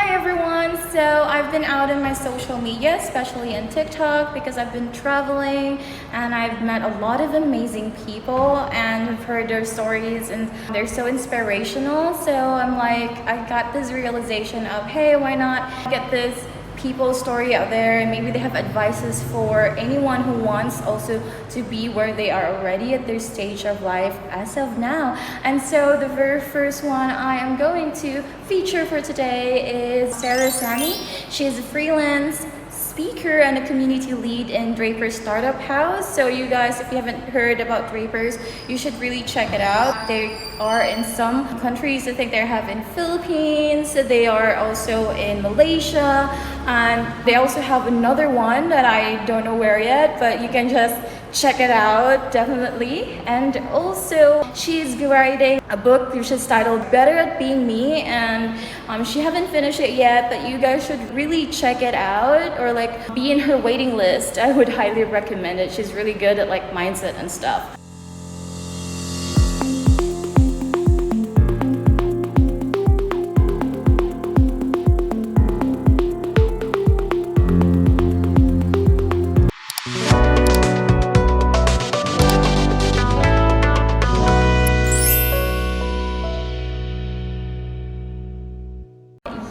Hi everyone! So I've been out in my social media, especially in TikTok, because I've been traveling and I've met a lot of amazing people and I've heard their stories and they're so inspirational. So I'm like, I got this realization of, hey, why not get this people's story out there, and maybe they have advices for anyone who wants also to be where they are already at their stage of life as of now. And so the very first one I am going to feature for today is Samy. She is a freelance speaker and a community lead in Draper Startup House. So you guys, if you haven't heard about Drapers, you should really check it out. They are in some countries. I think they have in Philippines, they are also in Malaysia, and they also have another one that I don't know where yet, but you can just check it out definitely. And also she's writing a book which is titled Better at Being Me, and she haven't finished it yet, but you guys should really check it out or like be in her waiting list. I would highly recommend it. She's really good at like mindset and stuff.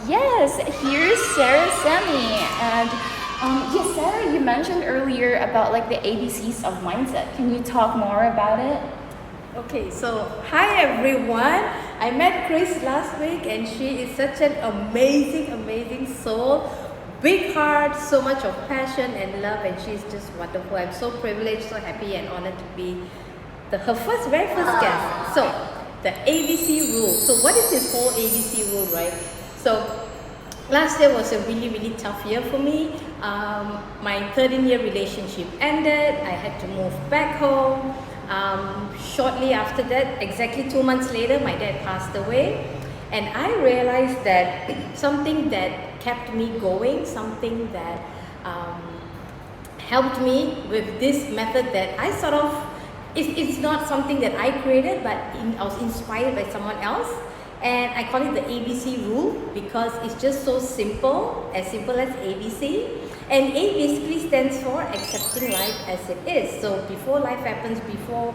Yes, here's Samy, and yes, Sarah, you mentioned earlier about like the ABCs of mindset. Can you talk more about it? Okay, so hi everyone. I met Kris last week and she is such an amazing soul. Big heart, so much of passion and love, and she's just wonderful. I'm so privileged, so happy and honored to be her very first guest. So the ABC rule. So what is this whole ABC rule, right? So last year was a really tough year for me. My 13-year relationship ended. I had to move back home. Shortly after that, exactly 2 months later, my dad passed away. And I realized that something that kept me going, something that helped me with this method that I sort of, it's not something that I created, but I was inspired by someone else. And I call it the ABC rule because it's just so simple as ABC. And A basically stands for accepting life as it is. So before life happens, before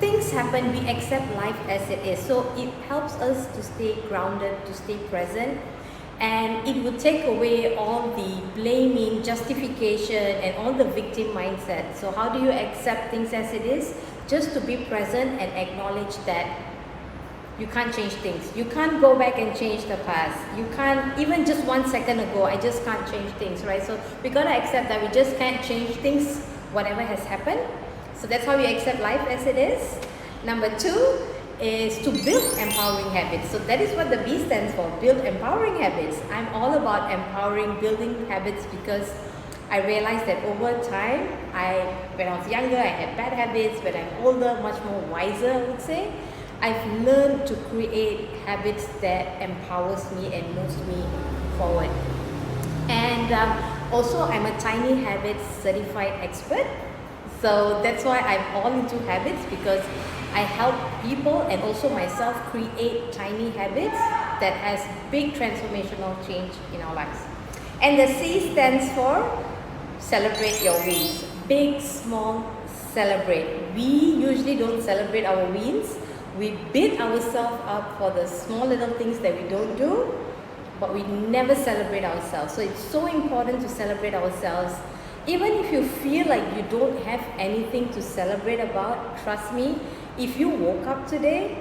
things happen, we accept life as it is. So it helps us to stay grounded, to stay present, and it would take away all the blaming, justification, and all the victim mindset. So how do you accept things as it is? Just to be present and acknowledge that you can't change things. You can't go back and change the past. You can't, even just 1 second ago, I just can't change things, right? So we gotta accept that we just can't change things, whatever has happened. So that's how we accept life as it is. Number 2 is to build empowering habits. So that is what the B stands for, build empowering habits. I'm all about empowering, building habits, because I realized that over time, when I was younger, I had bad habits. When I'm older, much more wiser, I would say, I've learned to create habits that empowers me and moves me forward. And also, I'm a tiny habits certified expert. So that's why I'm all into habits, because I help people and also myself create tiny habits that has big transformational change in our lives. And the C stands for celebrate your wins. Big, small, celebrate. We usually don't celebrate our wins. We beat ourselves up for the small little things that we don't do, but we never celebrate ourselves. So it's so important to celebrate ourselves. Even if you feel like you don't have anything to celebrate about, trust me, if you woke up today,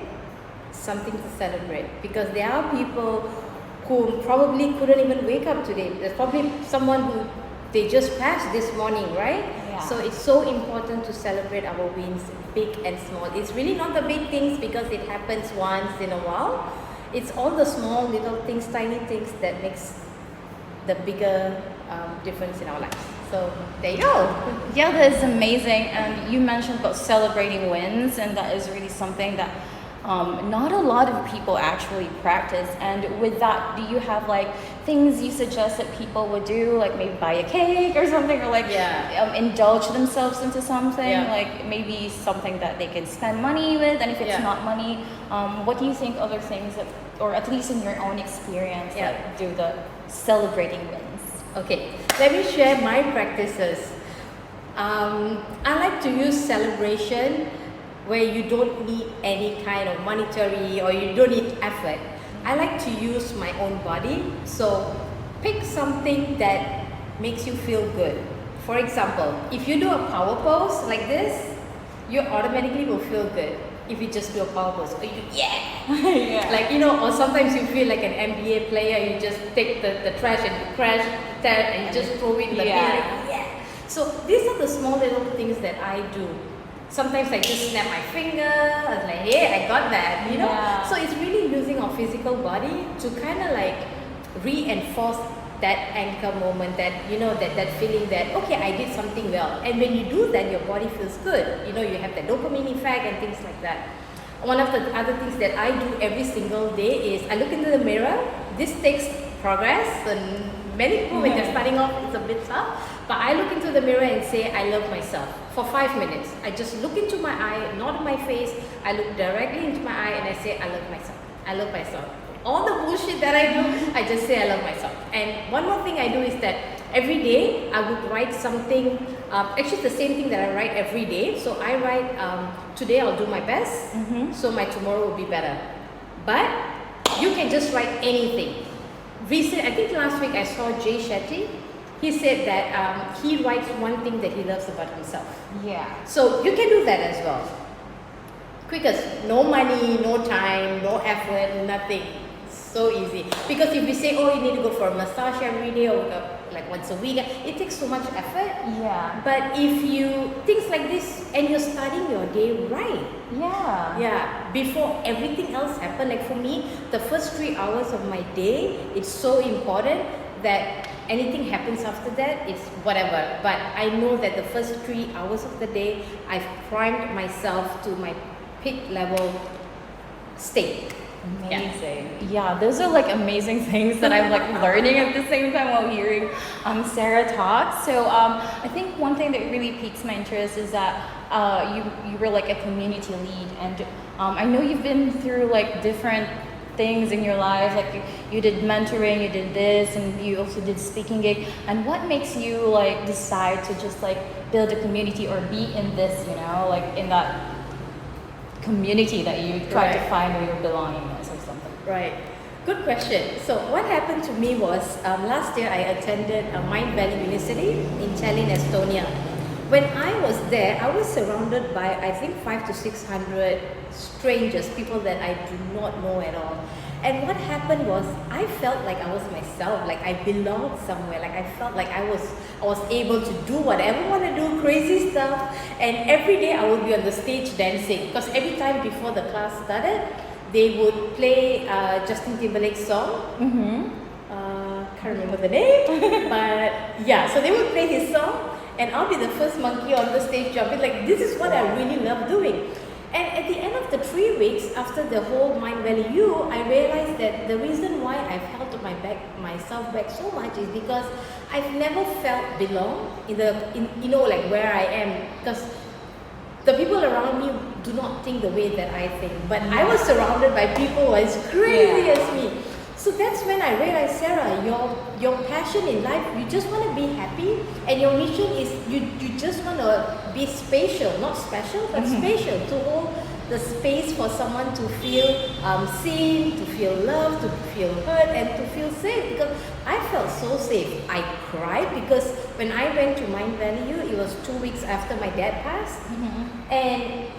something to celebrate. Because there are people who probably couldn't even wake up today. There's probably someone who they just passed this morning, right? Yeah. So it's so important to celebrate our wins, big and small. It's really not the big things because it happens once in a while. It's all the small little things, tiny things that makes the bigger difference in our lives. So there you go. Yeah, that is amazing. And you mentioned about celebrating wins, and that is really something that not a lot of people actually practice. And with that, do you have like things you suggest that people would do, like maybe buy a cake or something, or like Yeah. indulge themselves into something, Yeah. like maybe something that they can spend money with, and if it's Yeah. not money, what do you think other things that, or at least in your own experience, Yeah. like do the celebrating wins? Okay, let me share my practices. I like to use celebration where you don't need any kind of monetary or you don't need effort. I like to use my own body. So pick something that makes you feel good. For example, if you do a power pose like this, you automatically will feel good. If you just do a power pose, or you do, Yeah. like, or sometimes you feel like an NBA player, you just take the trash and you crash that and you just throw it in the bin, like, So these are the small little things that I do. Sometimes I just snap my finger, I was like, hey, I got that, Yeah. So it's really using our physical body to kind of like reinforce that anchor moment, that that feeling that, okay, I did something well. And when you do that, your body feels good. You have the dopamine effect and things like that. One of the other things that I do every single day is I look into the mirror. This takes progress, and many people when they're starting off, it's a bit tough. But I look into the mirror and say, I love myself for 5 minutes. I just look into my eye, not in my face. I look directly into my eye and I say, I love myself. I love myself. All the bullshit that I do, I just say I love myself. And one more thing I do is that every day I would write something, actually the same thing that I write every day. So I write, today I'll do my best, so my tomorrow will be better. But you can just write anything. I think last week I saw Jay Shetty. He said that he writes one thing that he loves about himself. Yeah. So you can do that as well. Quickest, no money, no time, no effort, nothing. So easy. Because if we say, oh, you need to go for a massage every day or like once a week, it takes so much effort. Yeah. But if you, things like this, and you're starting your day right. Yeah. Before everything else happens, like for me, the first 3 hours of my day, it's so important that anything happens after that, it's whatever. But I know that the first 3 hours of the day, I've primed myself to my peak level state. Amazing. Yeah, those are like amazing things that I'm like learning at the same time while hearing Sarah talk. So I think one thing that really piques my interest is that you were like a community lead, and I know you've been through like different things in your life, like you did mentoring, you did this, and you also did speaking gig. And what makes you like decide to just like build a community or be in this, like in that community that you try to find where your belongingness or something? Right. Good question. So what happened to me was last year I attended a Mind Valley University in Tallinn, Estonia. When I was there, I was surrounded by I think 500 to 600 strangers, people that I do not know at all. And what happened was I felt like I was myself, like I belonged somewhere, like I felt like I was able to do whatever I want to do, crazy stuff. And every day I would be on the stage dancing, because every time before the class started, they would play Justin Timberlake's song. Can't remember the name, but yeah, so they would play his song, and I'll be the first monkey on the stage jumping. Like, this is what I really love doing. And at the end of the 3 weeks after the whole Mind Valley U, I realized that the reason why I've held myself back so much is because I've never felt belong in like where I am, because the people around me do not think the way that I think. But I was surrounded by people who are as crazy as me. So that's when I realized, Sarah, your passion in life, you just want to be happy, and your mission is you just want to be spatial, not special, but spatial, to hold the space for someone to feel seen, to feel loved, to feel heard, and to feel safe. Because I felt so safe. I cried because when I went to Mind Valley U, it was 2 weeks after my dad passed, and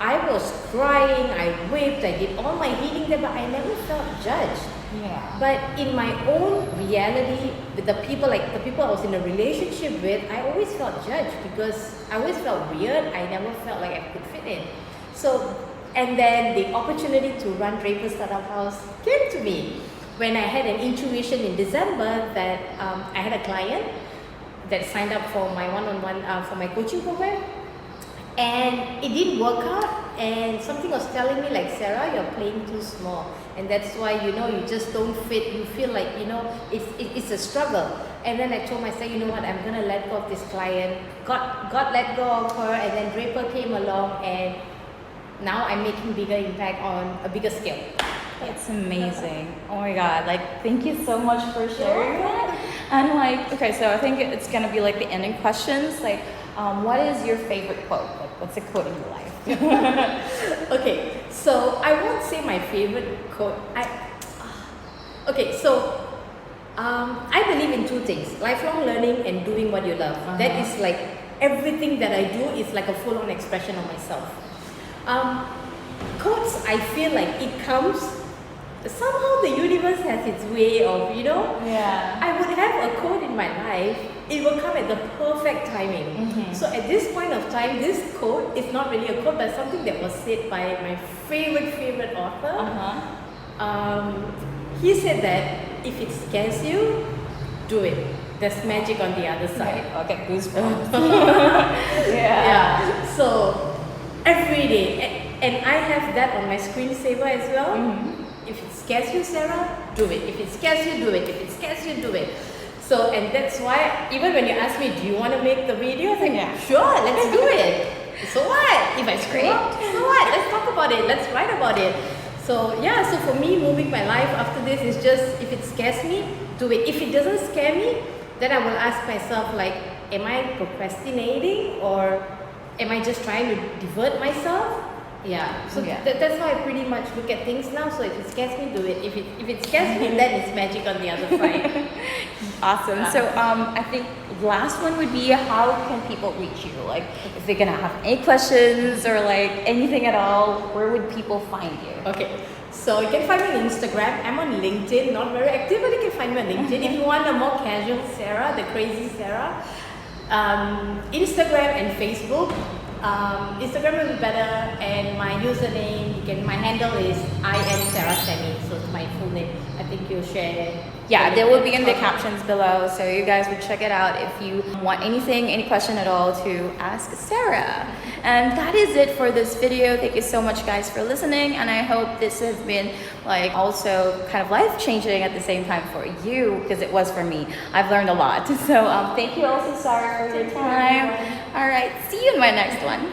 I was crying, I wept, I did all my healing there, but I never felt judged. Yeah. But in my own reality, with the people I was in a relationship with, I always felt judged because I always felt weird. I never felt like I could fit in. So, and then the opportunity to run Draper Startup House came to me when I had an intuition in December that I had a client that signed up for my one-on-one, for my coaching program. And it didn't work out, and something was telling me like, Sarah, you're playing too small. and that's why you just don't fit. You feel like it's a struggle. And then I told myself, you know what, I'm gonna let go of this client. God let go of her, and then Draper came along, and now I'm making bigger impact on a bigger scale. That's amazing. Oh my God, like thank you so much for sharing that. And like, okay, so I think it's gonna be like the ending questions. Like, what is your favorite quote? Like, what's a quote in your life? Okay, so I won't say my favorite quote. I believe in two things: lifelong learning and doing what you love. That is like everything that I do is like a full-on expression of myself. Quotes, I feel like it comes. Somehow the universe has its way of, Yeah. I would have a quote in my life, it will come at the perfect timing. So at this point of time, this quote is not really a quote, but something that was said by my favorite author. He said that if it scares you, do it. There's magic on the other side. I'll get goosebumps. Yeah. So every day, and I have that on my screensaver as well. If it scares you, Sarah, do it. If it scares you, do it. If it scares you, do it. So, and that's why, even when you ask me, do you want to make the video? I think, sure, let's do it. So what? If I screw up, so what? Let's talk about it. Let's write about it. So yeah, so for me, moving my life after this is just, if it scares me, do it. If it doesn't scare me, then I will ask myself, like, am I procrastinating, or am I just trying to divert myself? Yeah, so that's how I pretty much look at things now. So if it scares me, do it. If it scares me, then it's magic on the other side. Awesome. So I think last one would be, how can people reach you? Like, if they're gonna have any questions or like anything at all, where would people find you? Okay, so you can find me on Instagram. I'm on LinkedIn, not very active, but you can find me on LinkedIn. If you want a more casual Sarah, the crazy Sarah, Instagram and Facebook. Instagram will be better, and my username, my handle is I am Sarah Samy, so it's my full name. I think you'll share. Yeah, they will be in the captions below, so you guys would check it out if you want anything, any question at all to ask Sarah. And that is it for this video. Thank you so much, guys, for listening, and I hope this has been like also kind of life-changing at the same time for you, because it was for me. I've learned a lot. So thank you also, Sarah, for your time. All right, see you in my next one.